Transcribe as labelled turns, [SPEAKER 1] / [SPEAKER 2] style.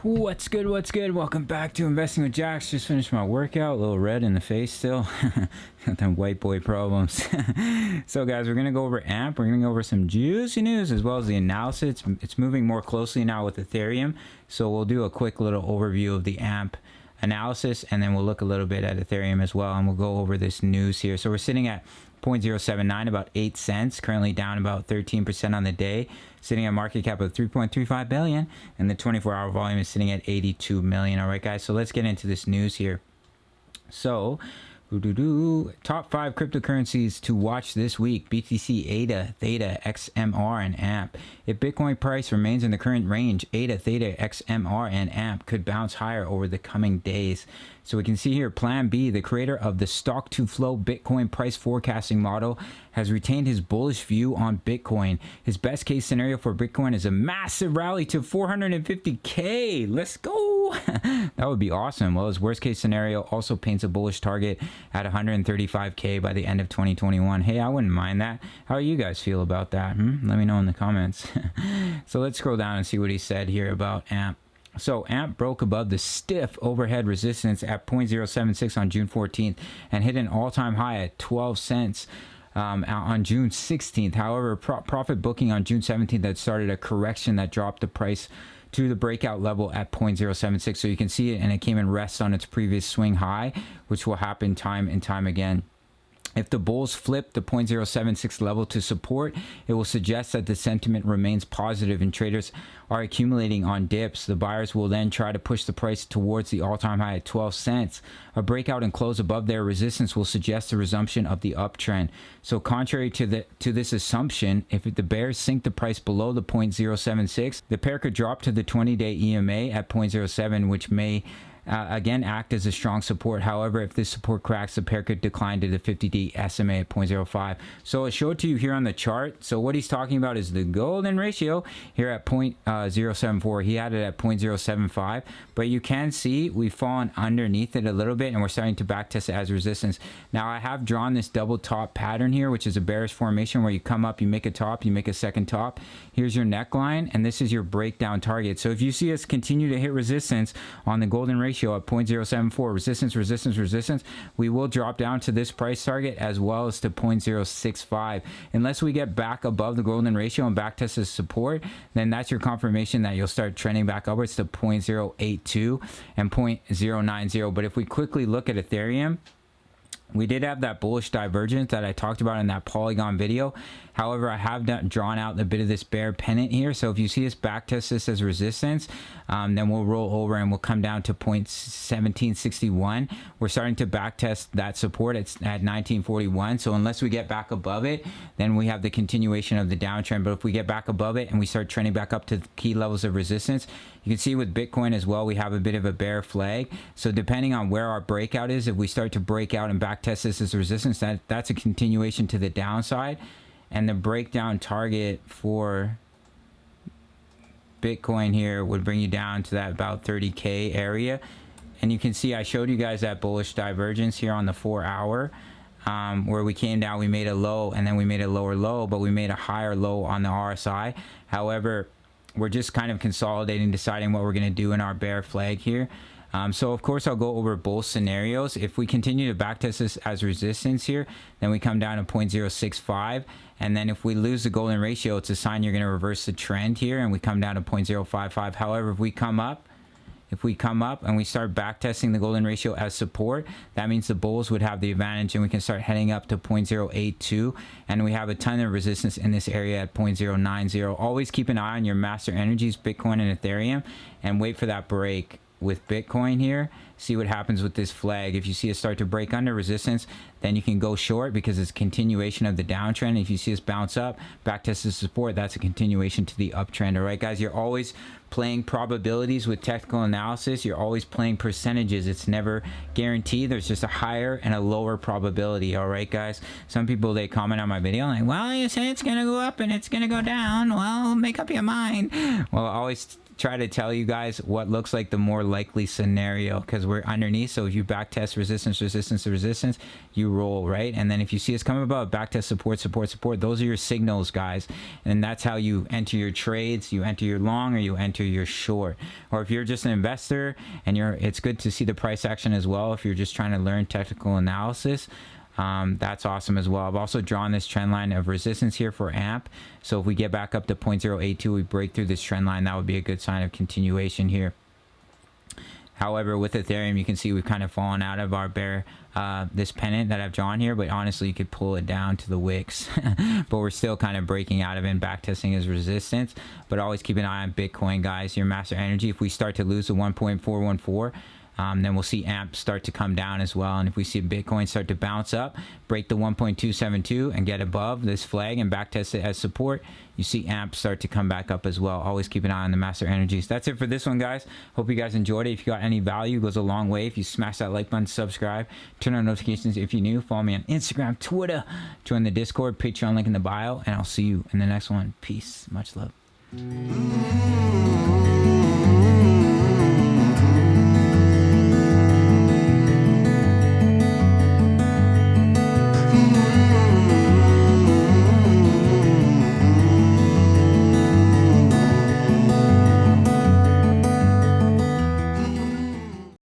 [SPEAKER 1] What's good? What's good? Welcome back to Investing with Jax. Just finished my workout. A little red in the face still. Got them white boy problems. So guys, we're going to go over AMP. We're going to go over some juicy news as well as the analysis. It's moving more closely now with Ethereum. So we'll do a quick little overview of the AMP analysis, and then we'll look a little bit at Ethereum as well, and we'll go over this news here. So we're sitting at 0.079, about 8 cents, currently down about 13% on the day, sitting at market cap of 3.35 billion, and the 24-hour volume is sitting at 82 million. All right, guys, so let's get into this news here. So top 5 cryptocurrencies to watch this week: BTC, ADA, Theta, XMR, and AMP. If Bitcoin price remains in the current range, ADA, Theta, XMR, and AMP could bounce higher over the coming days. So we can see here, Plan B, the creator of the stock to flow Bitcoin price forecasting model, has retained his bullish view on Bitcoin. His best case scenario for Bitcoin is a massive rally to 450K. Let's go. That would be awesome. Well, his worst case scenario also paints a bullish target at 135K by the end of 2021. Hey, I wouldn't mind that. How do you guys feel about that? Let me know in the comments. So let's scroll down and see what he said here about AMP. So AMP broke above the stiff overhead resistance at 0.076 on June 14th and hit an all-time high at 12 cents on June 16th. However, profit booking on June 17th had started a correction that dropped the price to the breakout level at 0.076. So you can see it, and it came and rests on its previous swing high, which will happen time and time again. If the bulls flip the 0.076 level to support, it will suggest that the sentiment remains positive and traders are accumulating on dips. The buyers will then try to push the price towards the all-time high at 12 cents. A breakout and close above their resistance will suggest the resumption of the uptrend. So contrary to this assumption, if the bears sink the price below the 0.076, the pair could drop to the 20-day EMA at 0.07, which may again act as a strong support. However, if this support cracks, the pair could decline to the 50-day SMA at 0.05. So I showed to you here on the chart. So what he's talking about is the golden ratio here at 0.074. He had it at 0.075, but you can see we've fallen underneath it a little bit, and we're starting to backtest it as resistance. Now I have drawn this double top pattern here, which is a bearish formation where you come up, you make a top, you make a second top. Here's your neckline, and this is your breakdown target. So if you see us continue to hit resistance on the golden ratio at 0.074, resistance, we will drop down to this price target as well as to 0.065. Unless we get back above the golden ratio and back test as support, then that's your confirmation that you'll start trending back upwards to 0.082 and 0.090. But if we quickly look at Ethereum, we did have that bullish divergence that I talked about in that polygon video. However, I have drawn out a bit of this bear pennant here. So if you see us backtest this as resistance, then we'll roll over and we'll come down to 0.1761. We're starting to backtest that support at 1941. So unless we get back above it, then we have the continuation of the downtrend. But if we get back above it and we start trending back up to the key levels of resistance, you can see with Bitcoin as well, we have a bit of a bear flag. So depending on where our breakout is, if we start to break out and backtest this as resistance, that's a continuation to the downside. And the breakdown target for Bitcoin here would bring you down to that about 30K area. And you can see I showed you guys that bullish divergence here on the 4-hour, where we came down, we made a low, and then we made a lower low, but we made a higher low on the RSI. However, we're just kind of consolidating, deciding what we're going to do in our bear flag here. So of course I'll go over both scenarios. If we continue to backtest this as resistance here, then we come down to 0.065, and then if we lose the golden ratio, it's a sign you're going to reverse the trend here, and we come down to 0.055. However, if we come up and we start backtesting the golden ratio as support, that means the bulls would have the advantage, and we can start heading up to 0.082, and we have a ton of resistance in this area at 0.090. Always keep an eye on your master energies, Bitcoin and Ethereum, and wait for that break. With Bitcoin here, see what happens with this flag. If you see it start to break under resistance, then you can go short because it's a continuation of the downtrend. If you see us bounce up, backtest the support, that's a continuation to the uptrend. All right, guys, you're always playing probabilities with technical analysis. You're always playing percentages. It's never guaranteed. There's just a higher and a lower probability. All right, guys. Some people, they comment on my video like, well, you say it's going to go up and it's going to go down. Well, make up your mind. Well, always try to tell you guys what looks like the more likely scenario, because we're underneath. So if you back test resistance, resistance to resistance, you roll, right? And then if you see us come above, back test support, support, support, those are your signals, guys. And that's how you enter your trades. You enter your long or you enter your short. Or if you're just an investor and it's good to see the price action as well. If you're just trying to learn technical analysis, that's awesome as well. I've also drawn this trend line of resistance here for AMP. So if we get back up to 0.082, we break through this trend line, that would be a good sign of continuation here. However, with Ethereum, you can see we've kind of fallen out of our bear, this pennant that I've drawn here, but honestly, you could pull it down to the wicks, but we're still kind of breaking out of it and back testing as resistance. But always keep an eye on Bitcoin, guys, your master energy. If we start to lose the 1.414, then we'll see AMP start to come down as well. And if we see Bitcoin start to bounce up, break the 1.272 and get above this flag and back test it as support, you see AMP start to come back up as well. Always keep an eye on the master energies. That's it for this one, guys. Hope you guys enjoyed it. If you got any value, it goes a long way. If you smash that like button, subscribe, turn on notifications if you're new, follow me on Instagram, Twitter, join the Discord, Patreon link in the bio, and I'll see you in the next one. Peace. Much love.